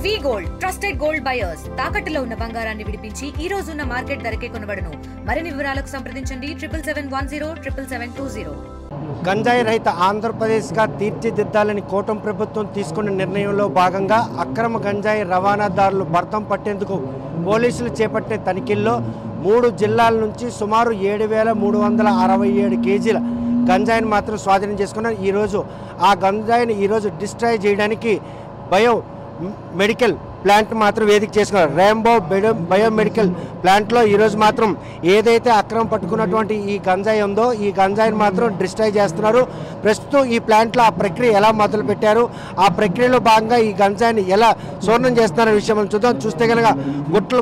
వి gold trusted gold buyers తాకట్టులో ఉన్న బంగారాన్ని విడిపించి ఈ రోజు ఉన్న మార్కెట్ ధరకే కొనబడును. మరిన్ని వివరాలకు సంప్రదించండి 77107720. గంజాయి రహిత ఆంధ్రప్రదేశ్గా తీర్చిదిద్దాలని కూటమి ప్రభుత్వం తీసుకున్న నిర్ణయంలో భాగంగా అక్రమ గంజాయి రవాణాదారులు భర్తం పట్టేందుకు పోలీసులు చేపట్టిన తనిఖీల్లో 3 జిల్లాల నుంచి సుమారు 7,367 కేజీల గంజాయిని మాత్రం స్వాధీనం చేసుకున్నారు. ఈరోజు ఆ గంజాయిని ఈరోజు డిస్ట్రాయ్ చేయడానికి బయోమెడికల్ ప్లాంట్ మాత్రం వేదిక చేసుకున్నారు. రెయిన్బో బయోమెడికల్ ప్లాంట్లో ఈరోజు మాత్రం ఏదైతే అక్రమం పట్టుకున్నటువంటి ఈ గంజాయి ఉందో ఈ గంజాయిని మాత్రం డిస్ట్రాయ్ చేస్తున్నారు. ప్రస్తుతం ఈ ప్లాంట్లో ఆ ప్రక్రియ ఎలా మొదలు పెట్టారు, ఆ ప్రక్రియలో భాగంగా ఈ గంజాయిని ఎలా చూర్ణం చేస్తున్నారనే విషయం మనం చూద్దాం. చూస్తే కనుక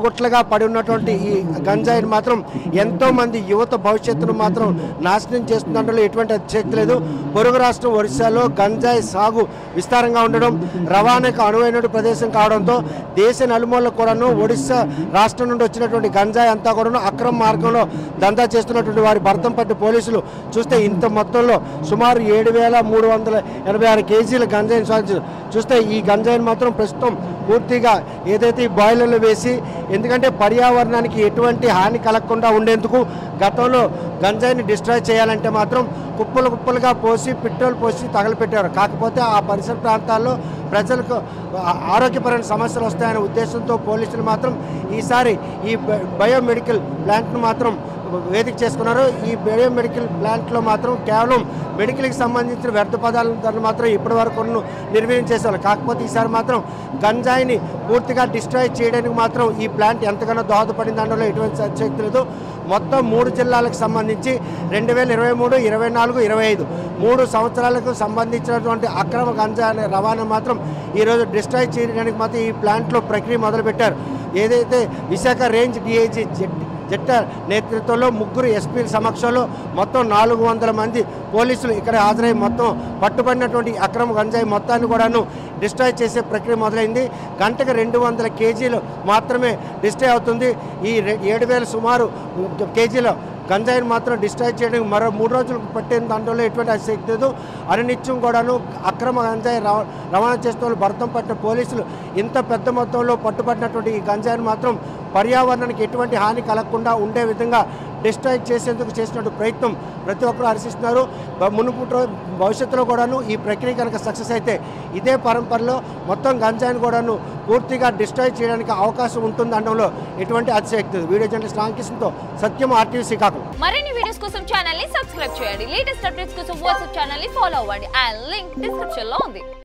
గుట్లుగా పడి ఉన్నటువంటి ఈ గంజాయిని మాత్రం ఎంతోమంది యువత భవిష్యత్తును మాత్రం నాశనం చేస్తున్నట్లు ఎటువంటి అతిశక్తి లేదు. పొరుగు రాష్ట్రం ఒరిస్సాలో గంజాయి సాగు విస్తారంగా ఉండడం, రవాణాకు అనువైన ప్రదేశం కావడంతో దేశ నలుమూలలో కూడాను ఒడిశా రాష్ట్రం నుండి వచ్చినటువంటి గంజాయి అంతా కూడాను అక్రమ మార్గంలో దందా చేస్తున్నటువంటి వారి భర్తం పట్టి పోలీసులు చూస్తే ఇంత మొత్తంలో సుమారు 7,386 కేజీల గంజాయిని సాధించారు. చూస్తే ఈ గంజాయిని మాత్రం ప్రస్తుతం పూర్తిగా ఏదైతే ఈ బాయిలర్లు వేసి, ఎందుకంటే పర్యావరణానికి ఎటువంటి హాని కలగకుండా ఉండేందుకు గతంలో గంజాయిని డిస్ట్రాయ్ చేయాలంటే మాత్రం కుప్పలుగా పోసి పెట్రోల్ పోసి తగలపెట్టారు. కాకపోతే ఆ పరిసర ప్రాంతాల్లో ప్రజలకు ఆరోగ్యపరమైన సమస్యలు వస్తాయనే ఉద్దేశంతో పోలీసులు మాత్రం ఈసారి ఈ బయోమెడికల్ ప్లాంట్ను మాత్రం వేదిక చేసుకున్నారు. ఈ బయోమెడికల్ ప్లాంట్లో మాత్రం కేవలం మెడికల్కి సంబంధించిన వ్యర్థ పదార్థాలను మాత్రం ఇప్పటి వరకు నిర్వీర్యం చేసేవాళ్ళు. కాకపోతే ఈసారి మాత్రం గంజాయిని పూర్తిగా డిస్ట్రాయ్ చేయడానికి మాత్రం ఈ ప్లాంట్ ఎంతగానో దోహదపడింది దానిలో ఎటువంటి అతిశక్తి లేదు. మొత్తం 3 జిల్లాలకు సంబంధించి 2023, 24, 25 3 సంవత్సరాలకు సంబంధించినటువంటి అక్రమ గంజాయి రవాణా మాత్రం ఈరోజు డిస్ట్రాయ్ చేయడానికి మాత్రం ఈ ప్లాంట్లో ప్రక్రియ మొదలుపెట్టారు. ఏదైతే విశాఖ రేంజ్ డిఐజీ జట్ట నేతృత్వంలో 3 ఎస్పీల సమక్షంలో మొత్తం 400 మంది పోలీసులు ఇక్కడ హాజరై మొత్తం పట్టుబడినటువంటి అక్రమ గంజాయి మొత్తాన్ని కూడాను డిస్ట్రాయ్ చేసే ప్రక్రియ మొదలైంది. గంటకు 200 కేజీలు మాత్రమే డిస్ట్రాయ్ అవుతుంది. ఈ 7,000 సుమారు కేజీల గంజాయిని మాత్రం డిస్ట్రాయ్ చేయడానికి మరో 3 రోజులు పట్టిన దాంట్లో ఎటువంటి అతిశక్తి లేదు. అనునిత్యం కూడాను అక్రమ గంజాయి రవాణా చేస్తున్న భర్తం పట్టిన పోలీసులు ఇంత పెద్ద మొత్తంలో పట్టుబడినటువంటి ఈ గంజాయిని మాత్రం పర్యావరణానికి ఎటువంటి హాని కలగకుండా ఉండే విధంగా డిస్ట్రాయ్ చేసేందుకు చేసినట్టు ప్రయత్నం ప్రతి ఒక్కరూ హర్షిస్తున్నారు. భవిష్యత్తులో కూడాను ఈ ప్రక్రియ కనుక సక్సెస్ అయితే ఇదే పరంపరలో మొత్తం గంజాయిని కూడాను పూర్తిగా డిస్ట్రాయ్ చేయడానికి అవకాశం ఉంటుంది అనడంలో ఎటువంటి అతిశక్తి. వీడియో జర్నలిస్ట్ రామకృష్ణతో సత్యం, RTV శ్రీకాకుళం. మరిన్ని వీడియోస్ కోసం ఛానల్ ని సబ్స్క్రైబ్ చేయండి. లేటెస్ట్ అప్డేట్స్ కోసం వాట్సాప్ ఛానల్ ని ఫాలో అవ్వండి. ఆ లింక్ డిస్క్రిప్షన్ లో ఉంది.